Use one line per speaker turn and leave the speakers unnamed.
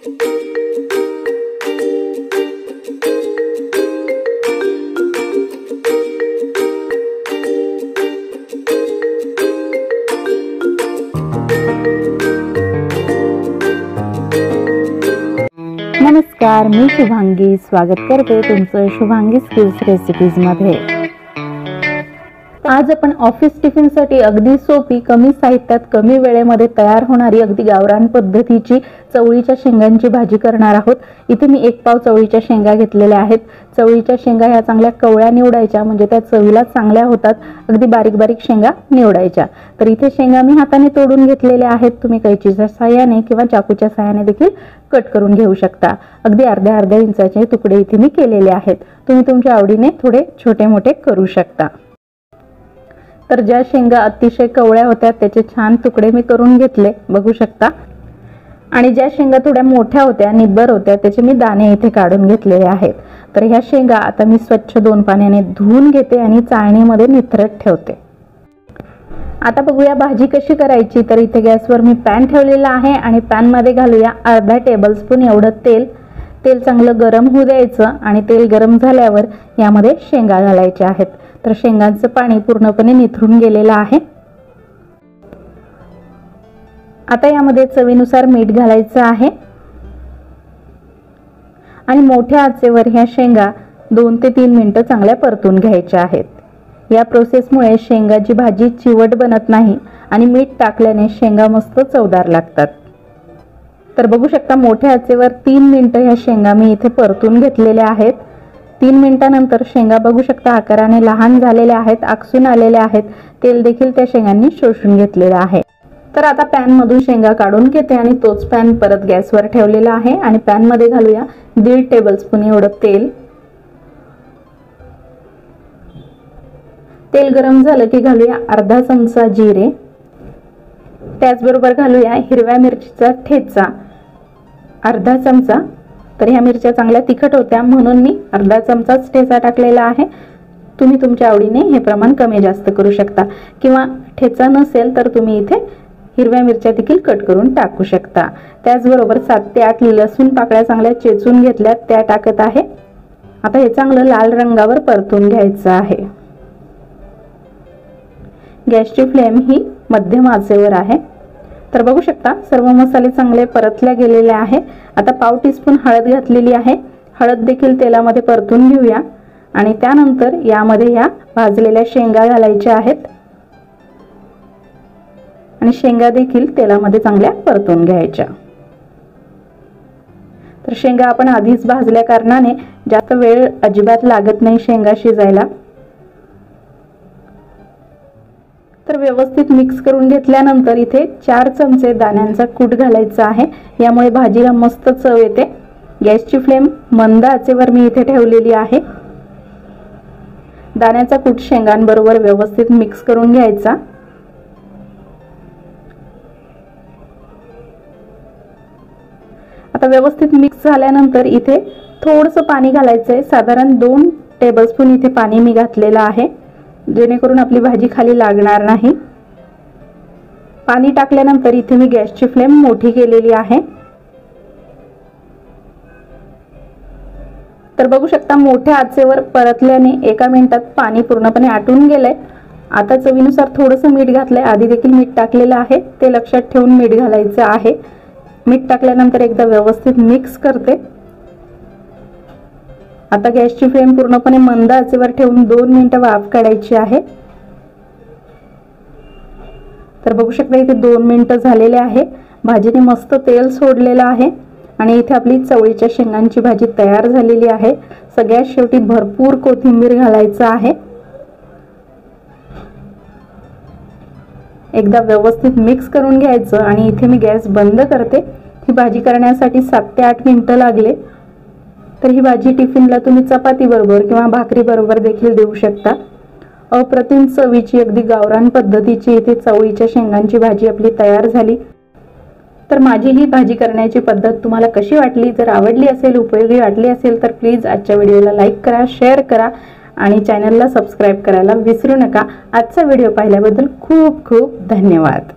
नमस्कार, मी शुभांगी स्वागत करते तुमचं शुभांगी स्किल्स रेसिपीज मध्ये। आज आपण ऑफिस टिफिन साठी अगदी सोपी, कमी साहित्यात कमी वेळेमध्ये तयार होणारी अगदी गावरान पद्धतीची चवळीच्या शेंगांची भाजी करणार आहोत। इथे मी 1 पाव चवळीच्या शेंगा घेतलेल्या आहेत। चवळीच्या शेंगा ह्या चांगल्या कवळ्या निवडायच्या, म्हणजे त्या चवीला चांगल्या होतात। अगदी बारीक बारीक शेंगा निवडायच्या। तर इथे शेंगा मी हाताने तोडून घेतलेल्या आहेत। तुम्ही कैचीच्या सहाय्याने किंवा चाकूच्या सहाय्याने देखील कट करून घेऊ शकता। अगदी अर्ध्या इंचाचे तुकडे इथे मी केलेले आहेत। तुम्ही तुमच्या आवडीने थोडे छोटे मोठे करू शकता। तर ज्या शेंगा अतिशय कवळ्या होत्या त्याचे छान तुकडे मी करून घेतले, बघू शकता। आणि ज्या शेंगा थोड्या मोठ्या होत्या, निब्बर होत्या, त्याचे मी दाणे इथे काढून घेतलेले आहेत। तर ह्या शेंगा आता मी स्वच्छ 2 पाण्याने धुवून घेते आणि चाळणीमध्ये निथरत ठेवते। आता बघूया भाजी कशी करायची। तर इथे गॅसवर मी पॅन ठेवलेला आहे आणि पॅन मध्ये घालूया अर्धा टेबलस्पून एवढं तेल। तेल चांगलं गरम होऊ द्यायचं आणि तेल गरम झाल्यावर यामध्ये शेंगा घालायच्या आहेत। तर शेंगांचं पाणी पूर्णपणे निथरून गेलेलं आहे। आता यामध्ये चवीनुसार मीठ घालायचं आहे आणि मोठ्या आचेवर ह्या शेंगा 2 ते 3 मिनिटं चांगल्या परतून घ्यायच्या आहेत। या प्रोसेसमुळे शेंगाची भाजी चिवट बनत नाही आणि मीठ टाकल्याने शेंगा मस्त चवदार लागतात। तर बघू शकता, मोठ्या आचेवर 3 मिनिटं ह्या शेंगा मी इथे परतून घेतलेल्या आहेत। 3 मिनिटांनंतर शेंगा बघू शकता आकाराने लहान झालेल्या आहेत, आकसून आलेल्या आहेत। तेल देखील त्या शेंगांनी शोषून घेतलेलं आहे। तर आता पॅन मधून शेंगा काढून घेते आणि तोच पॅन परत गॅसवर ठेवलेला आहे आणि पॅन मध्ये घालूया 1.5 टेबलस्पून एवढं तेल। तेल गरम झालं की घालूया अर्धा चमचा जिरे। त्याचबरोबर घालूया हिरव्या मिरचीचा ठेचा अर्धा चमचा। तर ह्या मिरच्या चांगल्या तिखट होत्या म्हणून मी अर्धा चमचाच ठेचा टाकलेला आहे। तुम्ही तुमच्या आवडीने हे प्रमाण कमी जास्त करू शकता, किंवा ठेचा नसेल तर तुम्ही इथे हिरव्या मिरच्या देखील कट करून टाकू शकता। त्याचबरोबर 7 ते 8 लसूण पाकळ्या चांगल्या चेचून घेतल्यात, त्या टाकत आहे। आता हे चांगलं लाल रंगावर परतून घ्यायचं आहे। गॅसची फ्लेम ही मध्यम आचेवर आहे। तर बघू शकता सर्व मसाले चांगले परतले गेलेले आहे। आता पाव टीस्पून हळद घातलेली आहे। हळद देखील तेलामध्ये परतून घेऊया आणि त्यानंतर यामध्ये ह्या भाजलेल्या शेंगा घालायच्या आहेत आणि शेंगा देखील तेलामध्ये चांगल्या परतून घ्यायच्या। तर शेंगा आपण आधीच भाजल्या कारणाने जास्त वेळ अजिबात लागत नाही शेंगा शिजायला। तर व्यवस्थित मिक्स करून घेतल्यानंतर इथे 4 चमचे दाण्यांचा कूट घालायचा आहे, यामुळे भाजीला मस्त चव येते। गॅसची फ्लेम मंद आचेवर मी इथे ठेवलेली आहे। दाण्याचा कूट शेंगांबरोबर व्यवस्थित मिक्स करून घ्यायचा। आता व्यवस्थित मिक्स झाल्यानंतर इथे थोडंसं पाणी घालायचंय। साधारण 2 टेबलस्पून इथे पाणी मी घातलेलं आहे, जेणेकरून आपली भाजी खाली लागणार नाही। पाणी टाकल्यानंतर इथे मी गॅसची फ्लेम मोठी केलेली आहे। तर बघू शकता मोठ्या आचेवर परतल्याने 1 मिनिटात पाणी पूर्णपणे आटून गेलंय। आता चवीनुसार थोडंसं मीठ घातलंय, आधी देखील मीठ टाकलेलं आहे, ते लक्षात ठेवून मीठ घालायचं आहे। मीठ टाकल्यानंतर एकदा व्यवस्थित मिक्स करते। आता गॅसची फ्लेम पूर्णपणे मंद आचेवर ठेवून 2 मिनिटं वाफ काढायची आहे। तर बघू शकता इथे 2 मिनिटं झालेले आहे। भाजीने मस्त तेल सोडलेलं आहे आणि इथे आपली चवळीच्या शेंगांची भाजी तयार झालेली आहे। सगळ्यात शेवटी भरपूर कोथिंबीर घालायचं आहे। एकदा व्यवस्थित मिक्स करून घ्यायचं आणि इथे मी गॅस बंद करते। ही भाजी करण्यासाठी 7 ते 8 मिनिटं लागले। तर ही भाजी टिफिनला तुम्ही चपाती बरोबर किंवा भाकरी बरोबर देखील देऊ शकता। अप्रतिम चवीची अगदी गावरान पद्धतीची इथे चवळीच्या शेंगांची भाजी आपली तयार झाली। तर माझी ही भाजी करण्याची पद्धत तुम्हाला कशी वाटली? जर आवडली असेल, उपयोगी वाटली असेल तर प्लीज आजच्या व्हिडिओला लाईक करा, शेअर करा आणि चॅनलला सबस्क्राइब करायला विसरू नका। आजचा व्हिडिओ पाहिल्याबद्दल खूप खूप धन्यवाद।